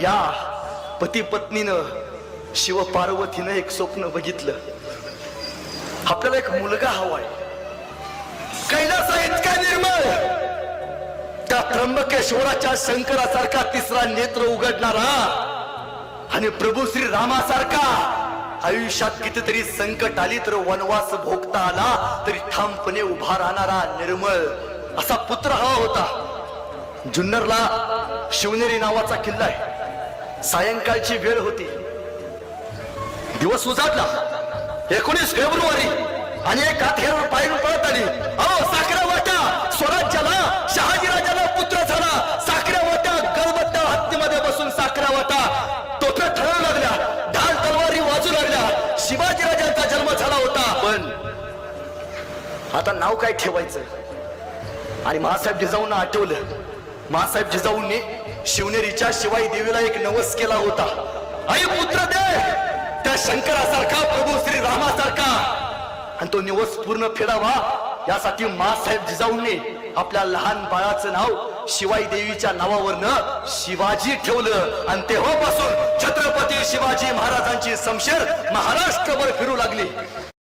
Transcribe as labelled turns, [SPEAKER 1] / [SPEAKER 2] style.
[SPEAKER 1] या पती पत्नीनं शिव पार्वतीनं एक स्वप्न बघितलं. आपल्याला एक मुलगा हवाय, कैलासा इतका निर्मळ, त्या त्र्यंबकेश्वराच्या शंकरासारखा तिसरा नेत्र उघडणारा आणि प्रभू श्री रामासारखा आयुष्यात कितीतरी संकट आली तर वनवास भोगता आला तरी ठामपणे उभा राहणारा निर्मळ असा पुत्र हवा होता. जुन्नरला शिवनेरी नावाचा किल्ला आहे. सायंकाळची वेळ होती, दिवस उजाडला. 19 फेब्रुवारी आणि एक काठेवर पायरून पळत आली. अहो साखरा वाटा स्वराज्याला, शहाजीराजाला पुत्र झाला. साखरा वाटा गलबत्त्या हत्तीमध्ये बसून साखरा वाटा तोफे ठळू लागल्या, ढाल तलवारी वाजू लागल्या. शिवाजीराजांचा जन्म झाला होता. पण आता नाव काय ठेवायचं? आणि महासाहेब जिजाऊंना आठवलं. महासाहेब जिजाऊंनी शिवनेरीच्या शिवाई देवीला एक नवस केला होता. आई पुत्र दे, त्या शंकरासारखा, प्रभू श्री रामासारखा. आणि तो निवस पूर्ण फेडावा यासाठी महासाहेब जिजाऊंनी आपल्या लहान बाळाचं नाव शिवाई देवीच्या नावावरनं शिवाजी ठेवलं. आणि तेव्हापासून छत्रपती शिवाजी महाराजांची शमशेर महाराष्ट्रभर फिरू लागली.